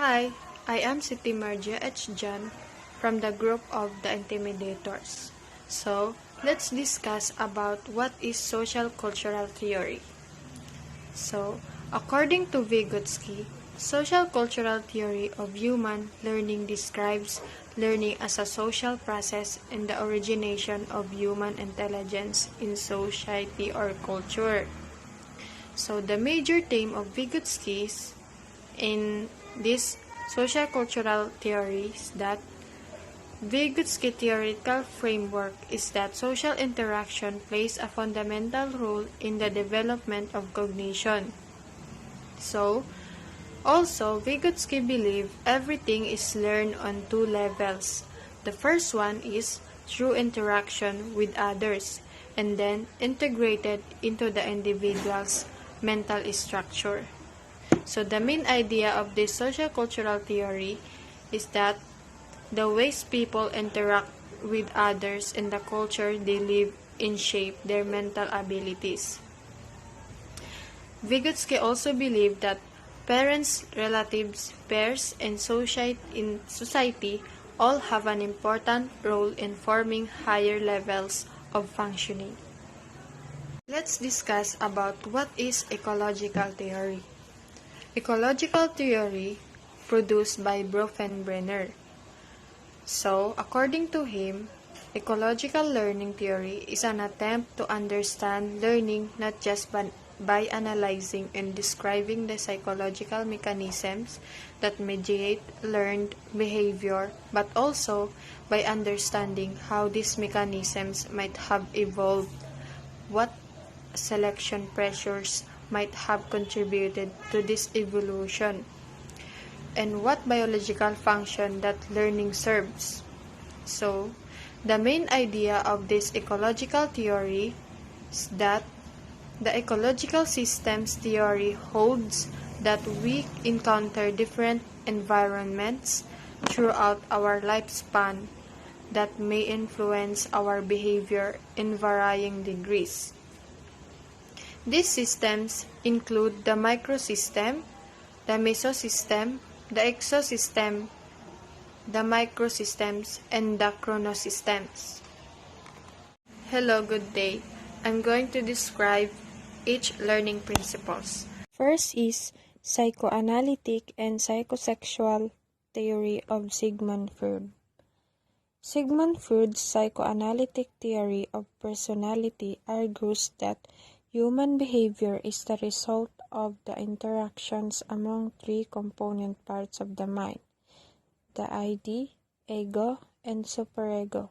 Hi, I am Siti Marja H. Jan from the group of the Intimidators. So, let's discuss about what is social cultural theory. So, according to Vygotsky, social cultural theory of human learning describes learning as a social process and the origination of human intelligence in society or culture. So, the major theme of Vygotsky's in this social cultural theory is that Vygotsky theoretical framework is that social interaction plays a fundamental role in the development of cognition. So, also, Vygotsky believed everything is learned on two levels. The first one is through interaction with others, and then integrated into the individual's mental structure. So the main idea of this social cultural theory is that the ways people interact with others and the culture they live in shape their mental abilities. Vygotsky also believed that parents, relatives, peers, and society all have an important role in forming higher levels of functioning. Let's discuss about what is ecological theory. Ecological theory produced by Bronfenbrenner. So, according to him, ecological learning theory is an attempt to understand learning not just by analyzing and describing the psychological mechanisms that mediate learned behavior, but also by understanding how these mechanisms might have evolved, what selection pressures might have contributed to this evolution, and what biological function that learning serves. So, the main idea of this ecological theory is that the ecological systems theory holds that we encounter different environments throughout our lifespan that may influence our behavior in varying degrees. These systems include the microsystem, the mesosystem, the exosystem, the microsystems, and the chronosystems. Hello, good day. I'm going to describe each learning principles. First is psychoanalytic and psychosexual theory of Sigmund Freud. Sigmund Freud's psychoanalytic theory of personality argues that human behavior is the result of the interactions among three component parts of the mind: the ID, ego, and superego.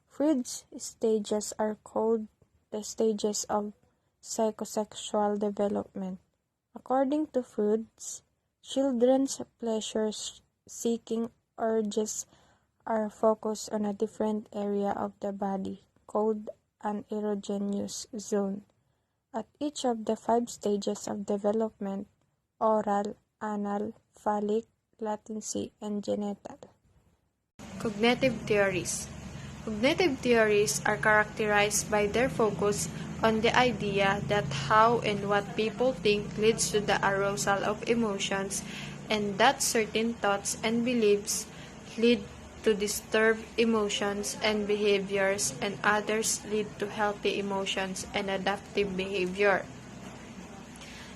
Freud's stages are called the stages of psychosexual development. According to Freud, children's pleasure-seeking urges are focused on a different area of the body, called an erogenous zone, at each of the 5 stages of development: oral, anal, phallic, latency, and genital. Cognitive theories. Cognitive theories are characterized by their focus on the idea that how and what people think leads to the arousal of emotions, and that certain thoughts and beliefs lead to disturbed emotions and behaviors, and others lead to healthy emotions and adaptive behavior.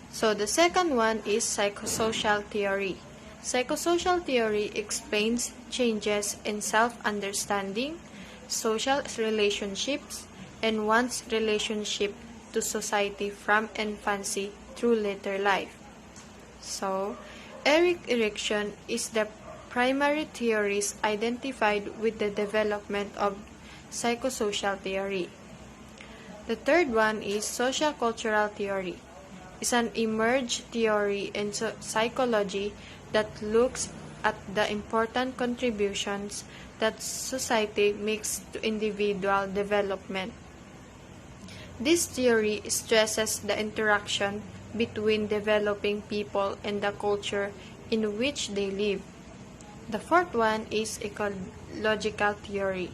So the second one is psychosocial theory. Psychosocial theory explains changes in self-understanding, social relationships, and one's relationship to society from infancy through later life. So, Erik Erikson is the primary theorist identified with the development of psychosocial theory. The third one is social cultural theory. It's an emerged theory in psychology that looks at the important contributions that society makes to individual development. This theory stresses the interaction between developing people and the culture in which they live. The fourth one is ecological theory.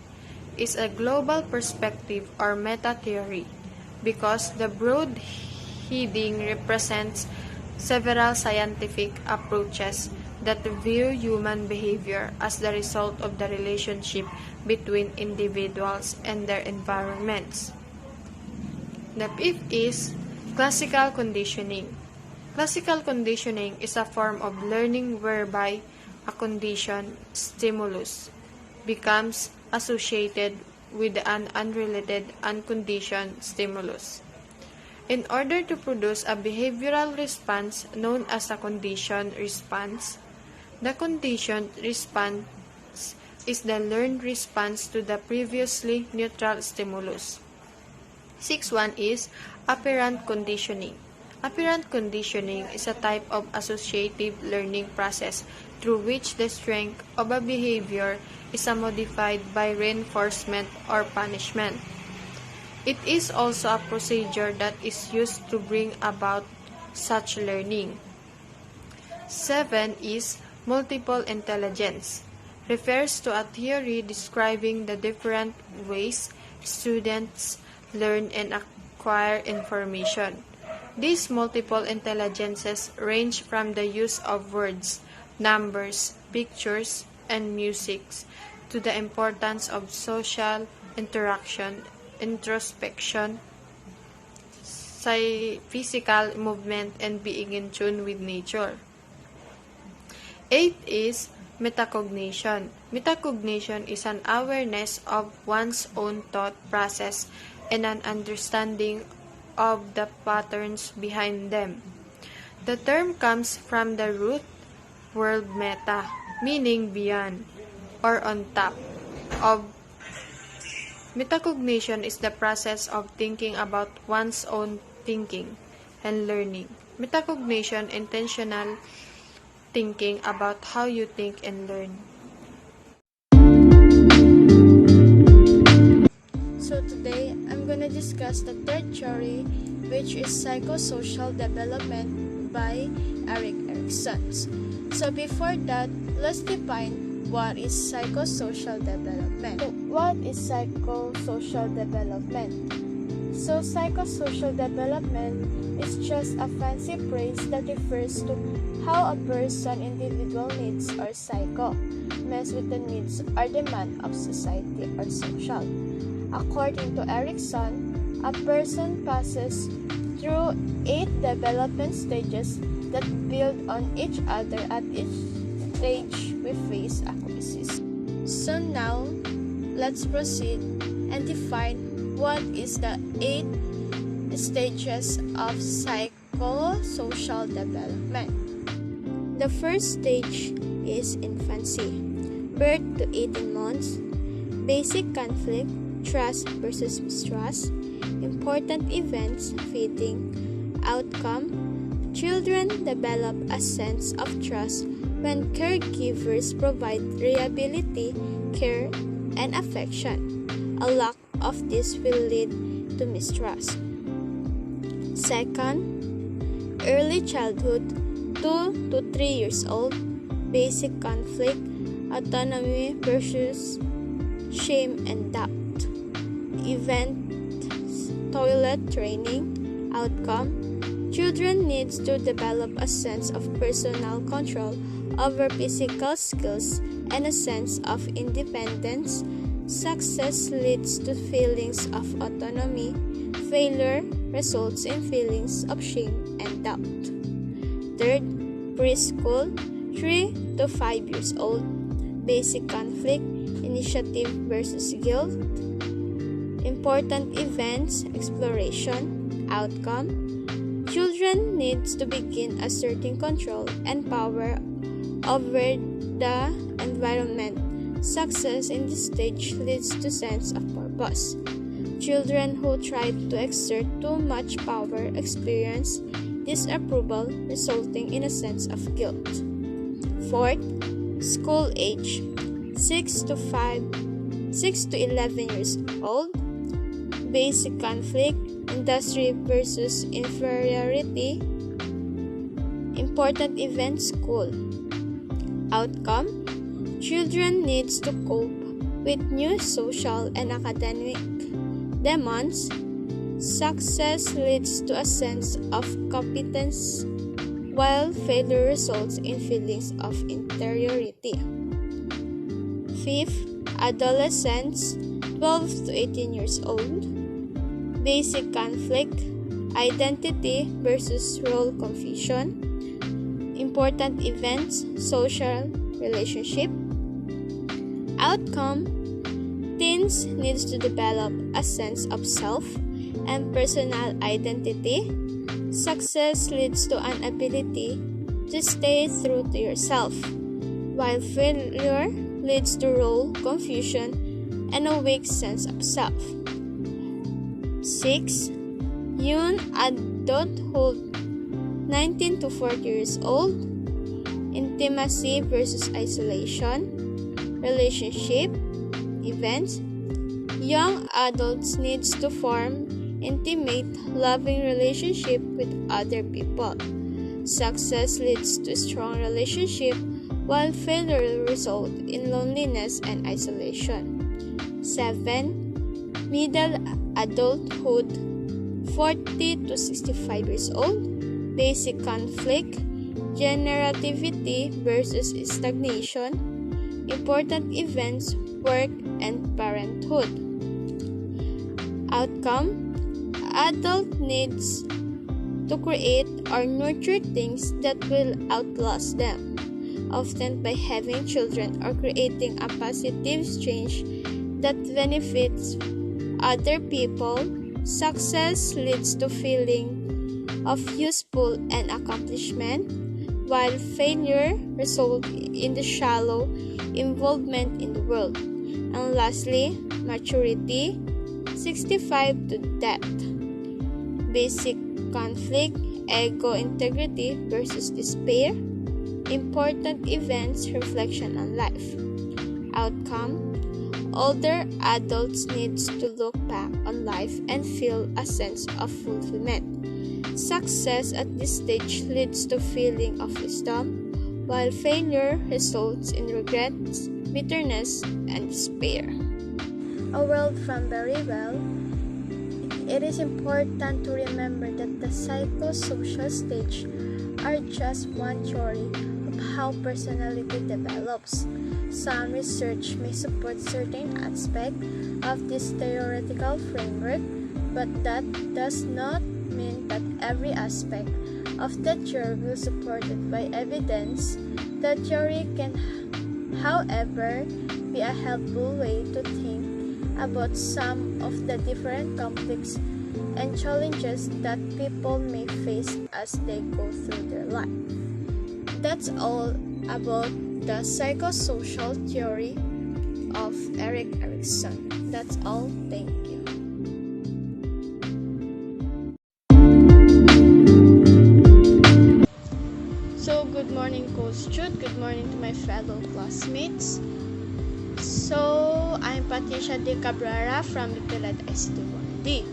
It's a global perspective or meta-theory because the broad heading represents several scientific approaches that view human behavior as the result of the relationship between individuals and their environments. The fifth is classical conditioning. Classical conditioning is a form of learning whereby a conditioned stimulus becomes associated with an unrelated unconditioned stimulus. In order to produce a behavioral response known as a conditioned response, the conditioned response is the learned response to the previously neutral stimulus. 6.1 is operant conditioning. Operant conditioning is a type of associative learning process through which the strength of a behavior is modified by reinforcement or punishment. It is also a procedure that is used to bring about such learning. 7 is multiple intelligence. Refers to a theory describing the different ways students learn and acquire information. These multiple intelligences range from the use of words, numbers, pictures, and music to the importance of social interaction, introspection, physical movement, and being in tune with nature. 8 is metacognition. Metacognition is an awareness of one's own thought process and an understanding of the patterns behind them. The term comes from the root word meta, meaning beyond or on top of. Metacognition is the process of thinking about one's own thinking and learning. Metacognition, intentional thinking about how you think and learn. So today, I'm going to discuss the third theory, which is psychosocial development by Erikson. So before that, let's define what is psychosocial development. So what is psychosocial development? So psychosocial development is just a fancy phrase that refers to how a person, individual needs or psycho mess with the needs or demand of society or social. According to Erikson, a person passes through 8 development stages that build on each other. At each stage, we face a crisis. So now, let's proceed and define what is the 8 stages of psychosocial development. The first stage is infancy, birth to 18 months, basic conflict, trust versus mistrust, important events, feeding, outcome. Children develop a sense of trust when caregivers provide reliability, care, and affection. A lack of this will lead to mistrust. Second, early childhood, 2 to 3 years old, basic conflict, autonomy versus shame and doubt. Events, toilet training, outcome. Children need to develop a sense of personal control over physical skills and a sense of independence. Success leads to feelings of autonomy. Failure results in feelings of shame and doubt. Third, preschool, 3 to 5 years old, basic conflict, initiative versus guilt. Important events, exploration, outcome. Children need to begin asserting control and power over the environment. Success in this stage leads to sense of purpose. Children who try to exert too much power experience disapproval, resulting in a sense of guilt. Fourth, school age, 6 to 11 years old, basic conflict, industry versus inferiority, important event, school. Outcome, children needs to cope with new social and academic demands. Success leads to a sense of competence, while failure results in feelings of inferiority. Fifth, adolescents 12 to 18 years old. Basic conflict, identity versus role confusion. Important events, social relationship. Outcome, teens needs to develop a sense of self and personal identity. Success leads to an ability to stay true to yourself, while failure leads to role confusion and a weak sense of self. 6. Young adulthood 19 to 40 years old. Intimacy versus isolation. Relationship events. Young adults needs to form intimate, loving relationship with other people. Success leads to strong relationship, while failure results in loneliness and isolation. 7. Middle adulthood 40 to 65 years old. Basic conflict, generativity versus stagnation. Important events, work and parenthood. Outcome, adult needs to create or nurture things that will outlast them, often by having children or creating a positive change that benefits other people. Success leads to feeling of useful and accomplishment, while failure results in the shallow involvement in the world. And lastly, maturity 65 to death. Basic conflict, ego integrity versus despair. Important events, reflection on life. Outcome, older adults needs to look back on life and feel a sense of fulfillment. Success at this stage leads to feeling of wisdom, while failure results in regrets, bitterness, and despair. A world from very well. It is important to remember that the psychosocial stage are just one theory of how personality develops. Some research may support certain aspects of this theoretical framework, but that does not mean that every aspect of the theory will be supported by evidence. The theory can, however, be a helpful way to think about some of the different conflicts and challenges that people may face as they go through their life. That's all about the psychosocial theory of Erik Erikson. That's all. Thank you. So, good morning, Coach Jude. Good morning to my fellow classmates. So, I'm Patricia De Cabrera from Lieutenant ICT-1D.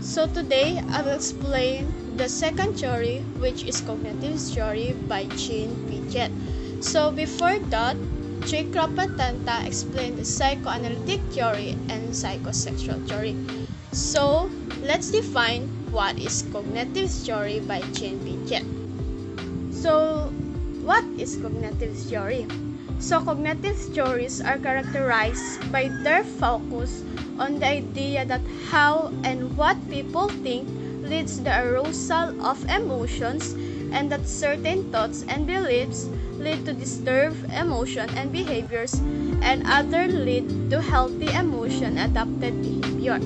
So, today I will explain the second theory, which is cognitive theory by Jean Piaget. So, before that, J. Kropotanta explained the psychoanalytic theory and psychosexual theory. So, let's define what is cognitive theory by Jean Piaget. So, what is cognitive theory? So, cognitive theories are characterized by their focus on the idea that how and what people think leads to the arousal of emotions, and that certain thoughts and beliefs lead to disturbed emotion and behaviors, and other lead to healthy emotion adapted behavior.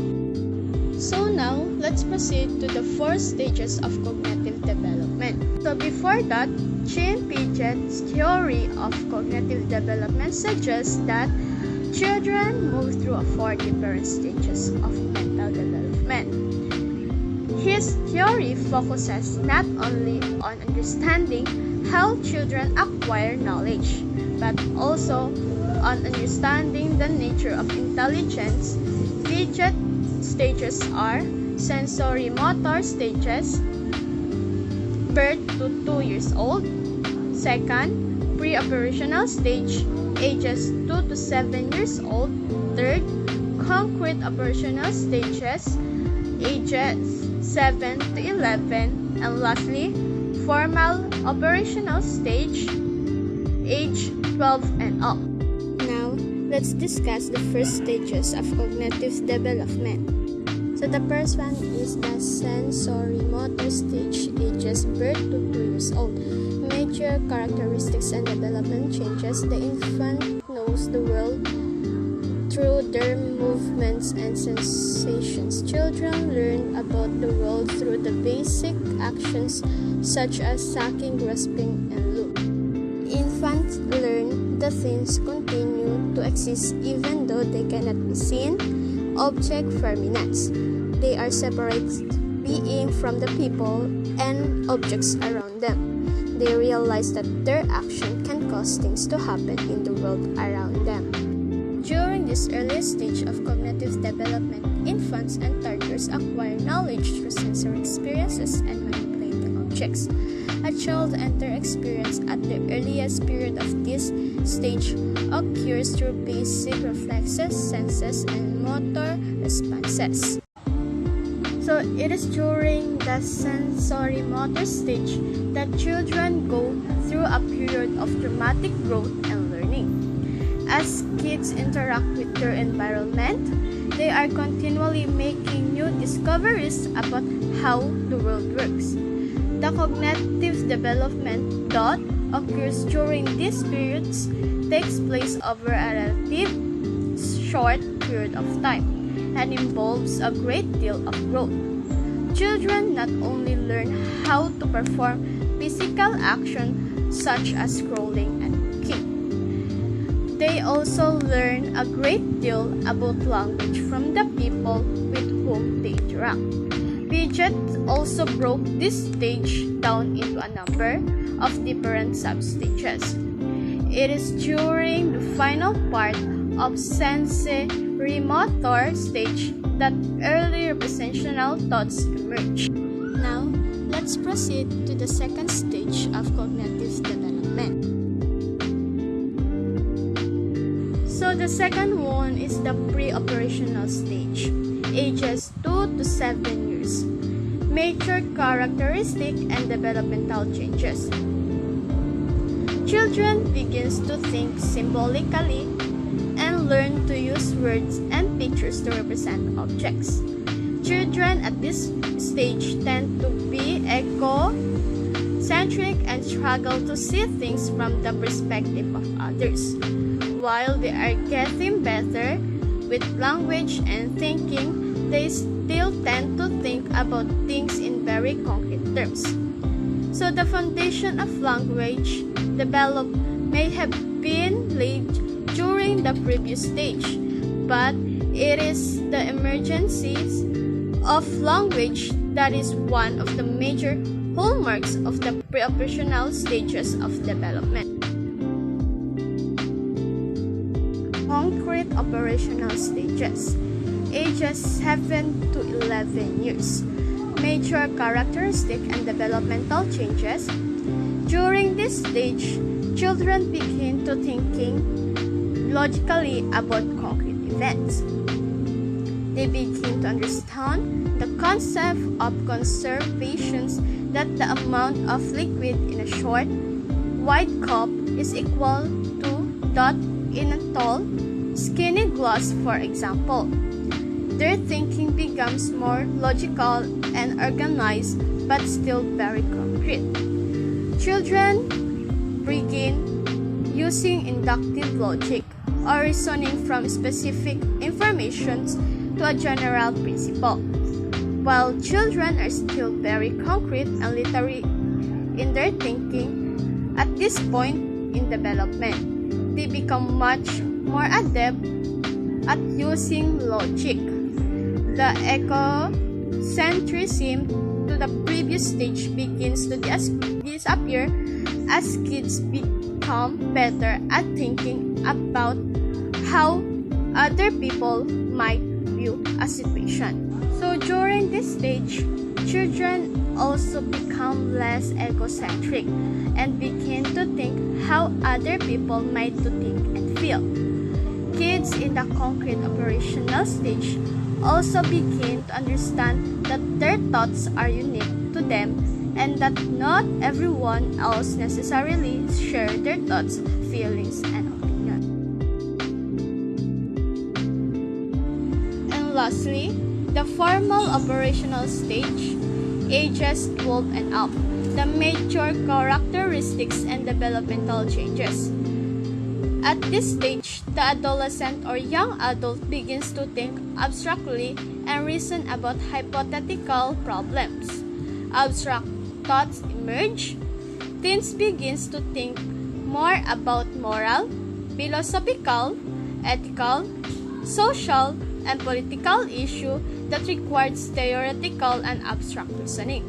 So now, let's proceed to the 4 stages of cognitive development. So before that, Jean Piaget's theory of cognitive development suggests that children move through 4 different stages of mental development. His theory focuses not only on understanding how children acquire knowledge, but also on understanding the nature of intelligence. Piaget stages are sensory motor stages, birth to 2 years old. Second, pre-operational stage, ages 2 to 7 years old. Third, concrete operational stages, ages 7 to 11. And lastly, formal operational stage, age 12 and up. Now, let's discuss the first stages of cognitive development. So the first one is the sensory motor stage, ages birth to 2 years old. Major characteristics and development changes. The infant knows the world through their movements and sensations. Children learn about the world through the basic actions such as sucking, grasping, and look. Infants learn that things continue to exist even though they cannot be seen, object for minutes. They are separate being from the people and objects around them. They realize that their action can cause things to happen in the world around them. During this early stage of cognitive development, infants and toddlers acquire knowledge through sensory experiences and manipulating objects. A child enters experience at the earliest period of this stage occurs through basic reflexes, senses, and motor responses. So it is during the sensory motor stage that children go through a period of dramatic growth and learning. As kids interact with their environment, they are continually making new discoveries about how the world works. The cognitive development that occurs during these periods takes place over a relative short period of time and involves a great deal of growth. Children not only learn how to perform physical action such as crawling and walking, they also learn a great deal about language from the people with whom they interact. Piaget also broke this stage down into a number of different substages. It is during the final part of sensory motor stage that early representational thoughts emerge. Now, let's proceed to the second stage of cognitive development. So the second one is the pre-operational stage, ages 2 to 7 years. Major characteristic and developmental changes. Children begins to think symbolically and learn to use words and pictures to represent objects. Children at this stage tend to be egocentric and struggle to see things from the perspective of others. While they are getting better with language and thinking, they still tend to think about things in very concrete terms. So the foundation of language development may have been laid during the previous stage, but it is the emergence of language that is one of the major hallmarks of the pre-operational stages of development. Concrete operational stages, ages 7 to 11 years. Major characteristic and developmental changes. During this stage, children begin to thinking logically about concrete events. They begin to understand the concept of conservation, that the amount of liquid in a short, wide cup is equal to that in a tall, skinny glass, for example. Their thinking becomes more logical and organized, but still very concrete. Children begin using inductive logic or reasoning from specific information to a general principle. While children are still very concrete and literary in their thinking, at this point in development, they become much more adept at using logic. The ecocentrism to the previous stage begins to disappear as kids become better at thinking about how other people might view a situation. So during this stage, children also become less egocentric and begin to think how other people might to think and feel. Kids in the concrete operational stage also begin to understand that their thoughts are unique to them and that not everyone else necessarily share their thoughts, feelings, and opinions. And lastly, the formal operational stage, ages 12 and up, the major characteristics and developmental changes. At this stage, the adolescent or young adult begins to think abstractly and reason about hypothetical problems. Abstract thoughts emerge. Teens begins to think more about moral, philosophical, ethical, social, and political issues that requires theoretical and abstract reasoning.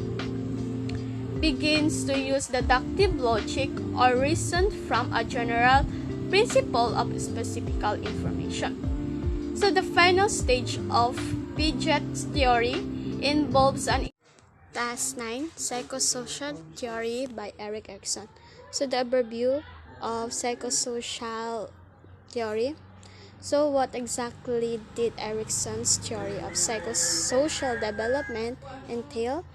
Begins to use deductive logic or reason from a general principle of specific information. So the final stage of Piaget theory involves an Task 9, Psychosocial Theory by Erik Erikson. So the overview of psychosocial theory. So what exactly did Erikson's theory of psychosocial development entail?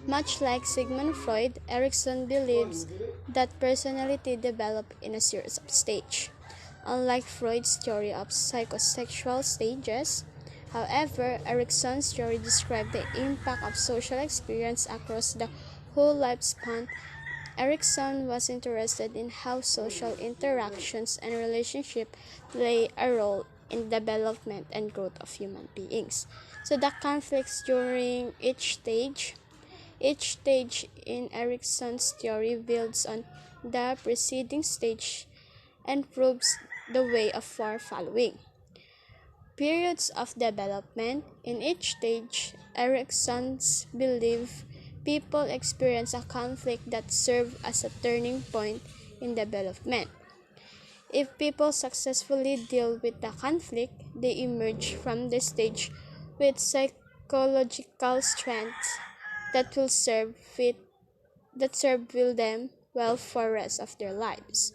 Much like Sigmund Freud, Erikson believes that personality develops in a series of stages. Unlike Freud's theory of psychosexual stages, however, Erikson's theory described the impact of social experience across the whole lifespan. Erikson was interested in how social interactions and relationships play a role in the development and growth of human beings. So the conflicts during each stage in Erikson's theory builds on the preceding stage and proves the way for following. Periods of development. In each stage, Erikson's belief people experience a conflict that serves as a turning point in development. If people successfully deal with the conflict, they emerge from the stage with psychological strengths that will serve them well for the rest of their lives.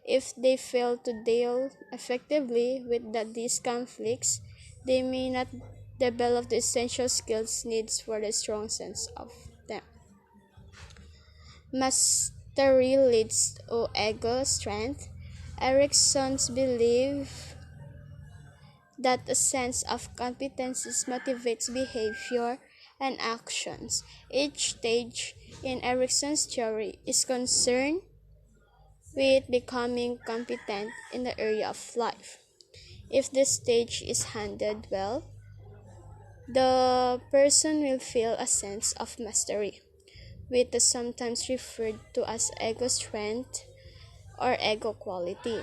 If they fail to deal effectively with these conflicts, they may not develop the essential skills needed for the strong sense of them. Mastery leads to ego strength. Erikson's belief that a sense of competencies motivates behavior and actions. Each stage in Erikson's theory is concerned with becoming competent in the area of life. If this stage is handled well, the person will feel a sense of mastery, which is sometimes referred to as ego strength or ego quality.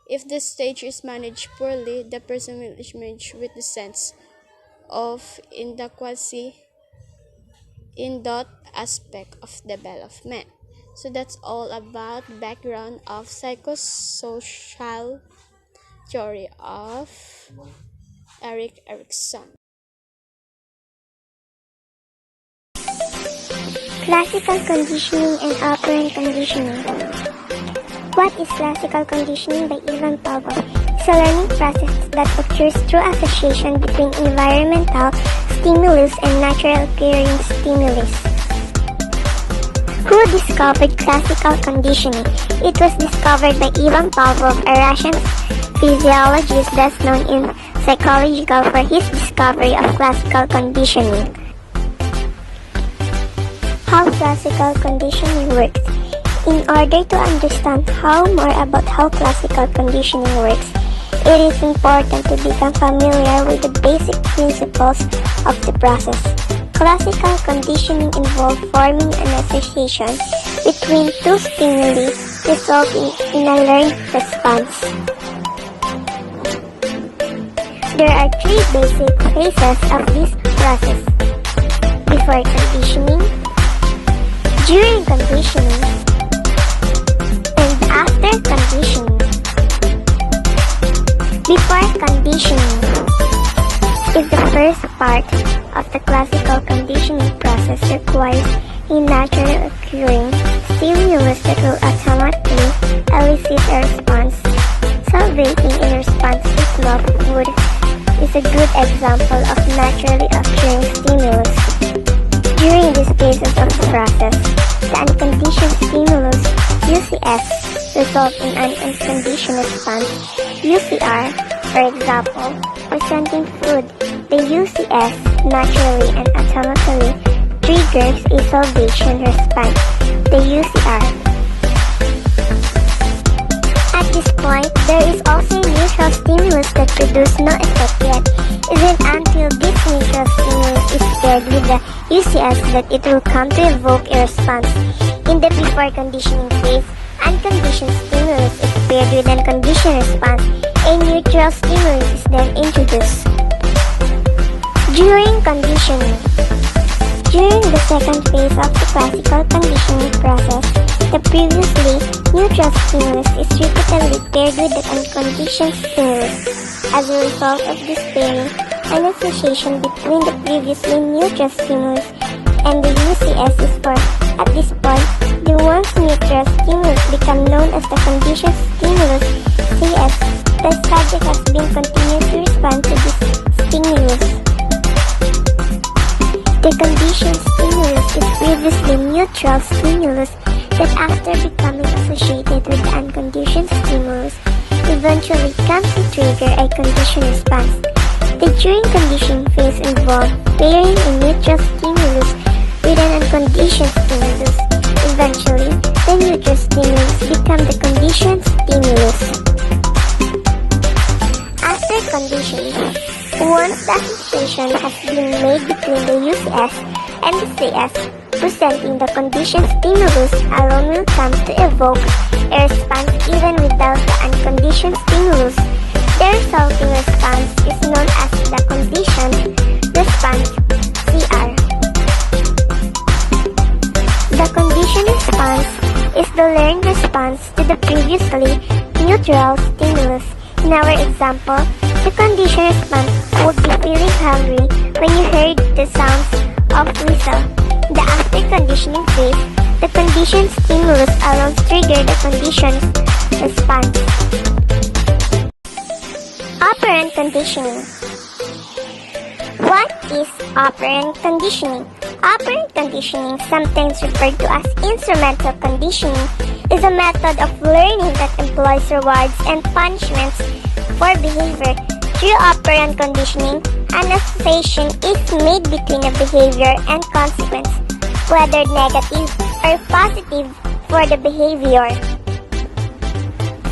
If this stage is managed poorly, the person will emerge with the sense of inadequacy in that aspect of development. So that's all about background of psychosocial theory of Erik Erikson. Classical conditioning and operant conditioning. What is classical conditioning by Ivan Pavlov? It's a learning process that occurs through association between environmental stimulus and natural occurring stimulus. Who discovered classical conditioning? It was discovered by Ivan Pavlov, a Russian physiologist best known in psychology for his discovery of classical conditioning. How classical conditioning works. In order to understand more about how classical conditioning works, it is important to become familiar with the basic principles of the process. Classical conditioning involves forming an association between two stimuli, resulting in a learned response. There are three basic phases of this process: before conditioning, during conditioning, and after conditioning. Before conditioning is the first part of the classical conditioning process, requires a naturally occurring stimulus that will automatically elicit a response. Celebrating in response to small food is a good example of naturally occurring stimulus. During these phases of the process, the unconditioned stimulus UCS result in an unconditioned response UCR. For example, presenting food, the UCS naturally and automatically triggers a salvation response, the UCR. At this point, there is also a neutral stimulus that produces no effect yet. It isn't until this neutral stimulus is paired with the UCS that it will come to evoke a response. In the before conditioning phase, unconditioned stimulus is paired with unconditioned response. A neutral stimulus is then introduced. During conditioning, during the second phase of the classical conditioning process, the previously neutral stimulus is repeatedly paired with the unconditioned stimulus. As a result of this pairing, an association between the previously neutral stimulus and the UCS is formed. At this point, the once neutral stimulus becomes known as the conditioned stimulus CS. The subject has been continued to respond to this stimulus. The conditioned stimulus is previously neutral stimulus that after becoming associated with the unconditioned stimulus, eventually comes to trigger a conditioned response. The during conditioning phase involves pairing a neutral stimulus with an unconditioned stimulus. Eventually, the neutral stimulus becomes the conditioned stimulus. After conditioning, once the association has been made between the UCS and the CS, presenting the conditioned stimulus alone will come to evoke a response even without the unconditioned stimulus. The resulting response is known as the conditioned response CR. The conditioned response is the learned response to the previously neutral stimulus. In our example, the conditioned response would be feeling hungry when you heard the sounds of whistle. The after conditioning phase, the conditioned stimulus alone trigger the conditioned response. Operant conditioning. What is operant conditioning? Operant conditioning, sometimes referred to as instrumental conditioning, is a method of learning that employs rewards and punishments for behavior. Through operant conditioning, an association is made between a behavior and consequence, whether negative or positive for the behavior.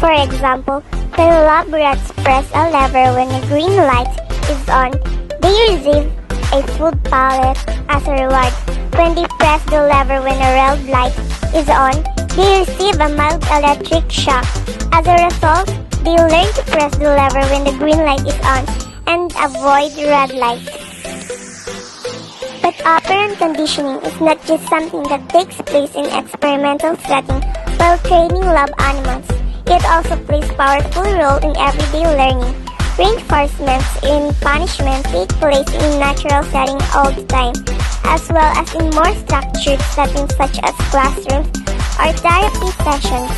For example, when lab rats press a lever when a green light is on, they receive a food pellet as a reward. When they press the lever when a red light is on, they receive a mild electric shock. As a result, they learn to press the lever when the green light is on and avoid red light. But operant conditioning is not just something that takes place in experimental setting while training lab animals. It also plays a powerful role in everyday learning. Reinforcements in punishment take place in natural setting all the time, as well as in more structured settings such as classrooms or therapy sessions.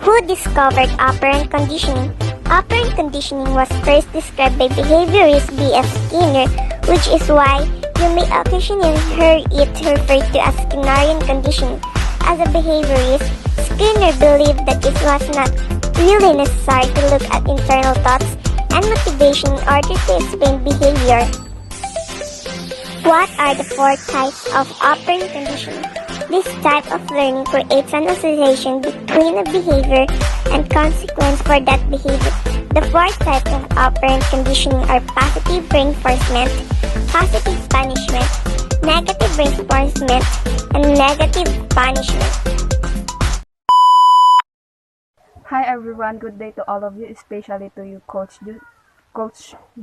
Who discovered operant conditioning? Operant conditioning was first described by behaviorist B.F. Skinner, which is why you may occasionally hear it referred to as Skinnerian conditioning. As a behaviorist, Skinner believed that it was not really necessary to look at internal thoughts and motivation in order to explain behavior. What are the four types of operant conditioning? This type of learning creates an association between a behavior and consequence for that behavior. The four types of operant conditioning are positive reinforcement, positive punishment, negative reinforcement, and negative punishment. Hi everyone, good day to all of you, especially to you, Coach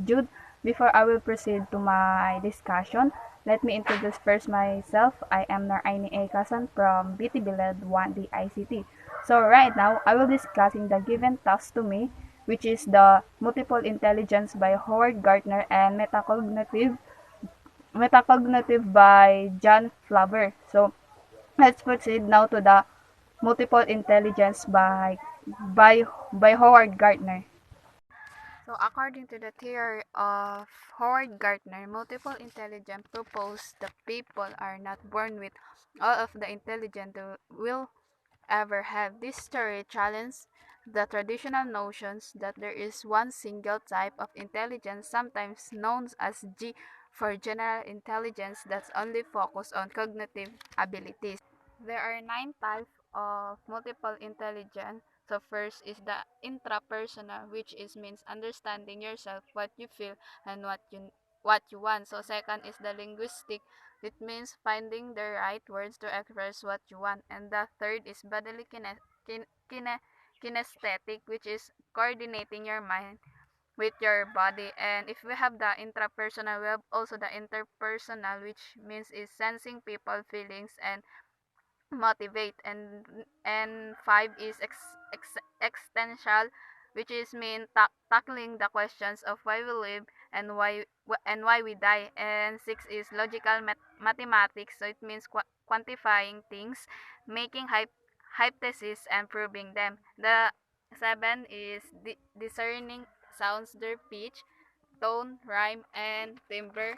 Jude. Before I will proceed to my discussion, let me introduce first myself. I am Naraini A. Kasan from Ped1 ICT. So right now, I will discussing the given task to me, which is the multiple intelligence by Howard Gardner and metacognitive by John Flaver. So let's proceed now to the multiple intelligence by Howard Gardner. So, according to the theory of Howard Gardner, multiple intelligence proposed that people are not born with all of the intelligence they will ever have. This theory challenges the traditional notions that there is one single type of intelligence, sometimes known as G for general intelligence, that's only focused on cognitive abilities. There are 9 types of multiple intelligence. So first is the intrapersonal, which is means understanding yourself, what you feel, and what you want. So second is the linguistic. It means finding the right words to express what you want. And the third is bodily kinesthetic, which is coordinating your mind with your body. And if we have the intrapersonal, we have also the interpersonal, which means is sensing people feelings and motivate. And five is existential, which is mean tackling the questions of why we live and why we die. And six is logical mathematics, so it means quantifying things, making hypotheses and proving them. The seven is discerning sounds, their pitch, tone, rhyme, and timbre.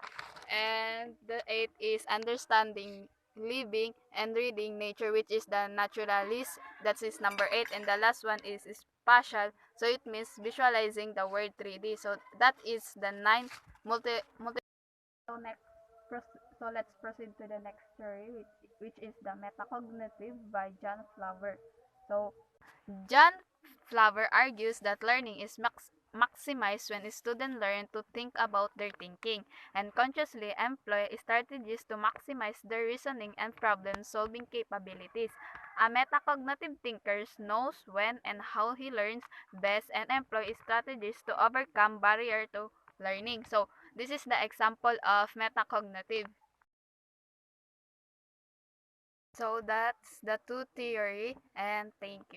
And the eighth is understanding, living, and reading nature, which is the naturalist. That is number eight. And the last one is spatial, so it means visualizing the word 3D. So that is the nine multi. So so let's proceed to the next story, which is the metacognitive by John Flower. So John Flower argues that learning is maximized when students learn to think about their thinking and consciously employ strategies to maximize their reasoning and problem-solving capabilities. A metacognitive thinker knows when and how he learns best and employ strategies to overcome barrier to learning. So, this is the example of metacognitive. So, that's the two theory, and thank you.